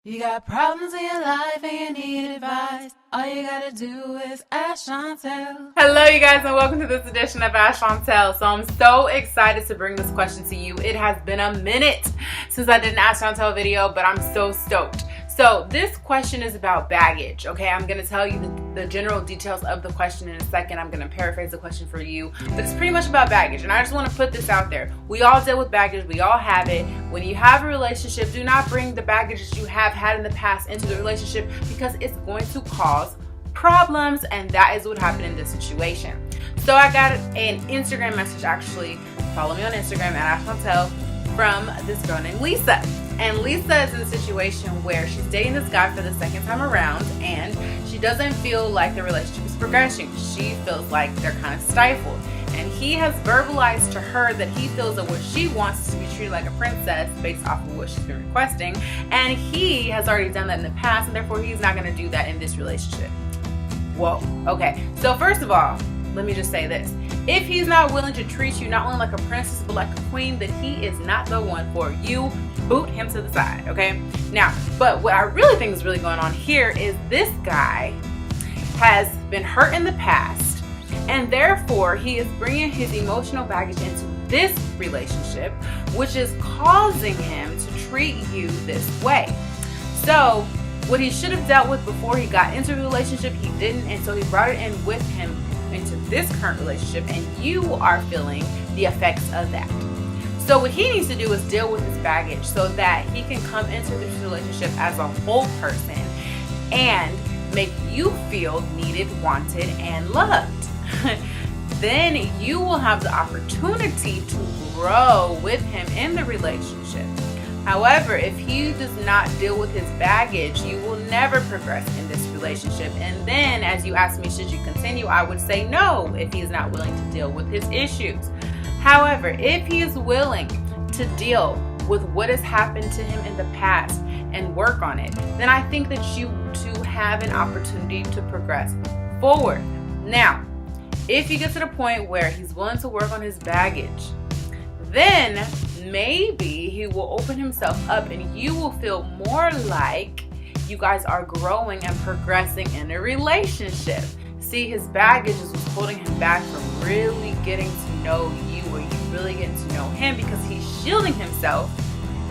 You got problems in your life and you need advice. All you gotta do is ask Chauntel. Hello, you guys, and welcome to this edition of Ask Chauntel. So I'm so excited to bring this question to you. It has been a minute since I did an Ask Chauntel video, but I'm so stoked. So this question is about baggage, okay? I'm going to tell you the general details of the question in a second. I'm going to paraphrase the question for you, but it's pretty much about baggage. And I just want to put this out there. We all deal with baggage. We all have it. When you have a relationship, do not bring the baggage that you have had in the past into the relationship because it's going to cause problems, and that is what happened in this situation. So I got an Instagram message, actually. Follow me on Instagram at askchauntel, from this girl named Lisa. And Lisa is in a situation where she's dating this guy for the second time around, and she doesn't feel like the relationship is progressing. She feels like they're kind of stifled. And he has verbalized to her that he feels that what she wants is to be treated like a princess based off of what she's been requesting. And he has already done that in the past, and therefore he's not going to do that in this relationship. Whoa. Okay. So first of all, let me just say this. If he's not willing to treat you not only like a princess but like a queen, then he is not the one for you. Boot him to the side, okay? Now, but what I really think is really going on here is this guy has been hurt in the past, and therefore he is bringing his emotional baggage into this relationship, which is causing him to treat you this way. So what he should have dealt with before he got into the relationship, he didn't, and so he brought it in with him into this current relationship, and you are feeling the effects of that. So what he needs to do is deal with his baggage so that he can come into this relationship as a whole person and make you feel needed, wanted, and loved. Then you will have the opportunity to grow with him in the relationship. However, if he does not deal with his baggage, you will never progress in this relationship. And then, as you ask me, should you continue? I would say no if he is not willing to deal with his issues. However, if he is willing to deal with what has happened to him in the past and work on it, then I think that you two have an opportunity to progress forward. Now, if you get to the point where he's willing to work on his baggage, then maybe he will open himself up and you will feel more like you guys are growing and progressing in a relationship. See, his baggage is what's holding him back from really getting to know you, or you really getting to know him, because he's shielding himself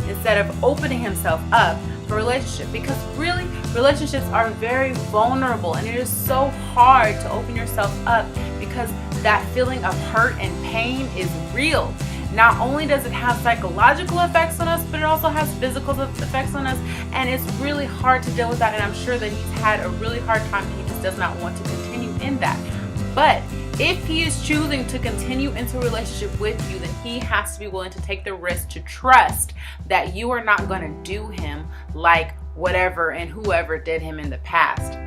instead of opening himself up for a relationship. Because really, relationships are very vulnerable, and it is so hard to open yourself up because that feeling of hurt and pain is real. Not only does it have psychological effects on us, but it also has physical effects on us, and it's really hard to deal with that, and I'm sure that he's had a really hard time and he just does not want to continue in that. But if he is choosing to continue into a relationship with you, then he has to be willing to take the risk to trust that you are not going to do him like whatever and whoever did him in the past.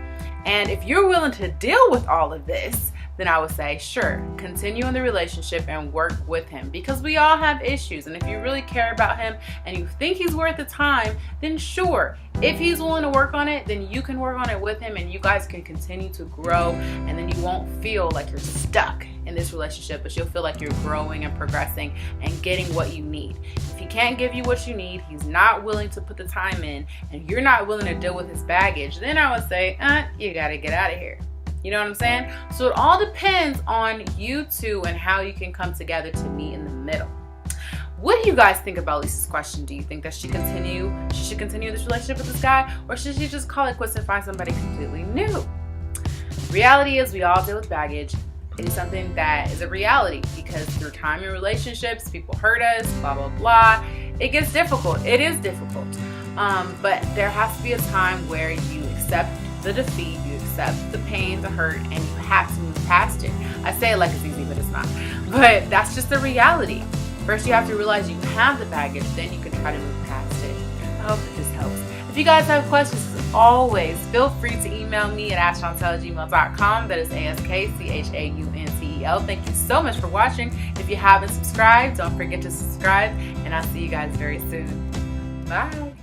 And if you're willing to deal with all of this, then I would say, sure, continue in the relationship and work with him, because we all have issues. And if you really care about him and you think he's worth the time, then sure, if he's willing to work on it, then you can work on it with him and you guys can continue to grow, and then you won't feel like you're stuck in this relationship, but you'll feel like you're growing and progressing and getting what you need. If he can't give you what you need, he's not willing to put the time in, and you're not willing to deal with his baggage, then I would say, you gotta get out of here. You know what I'm saying? So it all depends on you two and how you can come together to meet in the middle. What do you guys think about Lisa's question? Do you think that she should continue this relationship with this guy, or should she just call it quits and find somebody completely new? Reality is, we all deal with baggage. It is something that is a reality because through time in relationships, people hurt us, blah, blah, blah. It gets difficult. It is difficult. But there has to be a time where you accept the defeat, you accept the pain, the hurt, and you have to move past it. I say it like it's easy, but it's not. But that's just the reality. First, you have to realize you have the baggage, then you can try to move past it. I hope that this helps. If you guys have questions, as always, feel free to email me at askchauntel@gmail.com. That is askchauntel. Thank you so much for watching. If you haven't subscribed, don't forget to subscribe, and I'll see you guys very soon. Bye.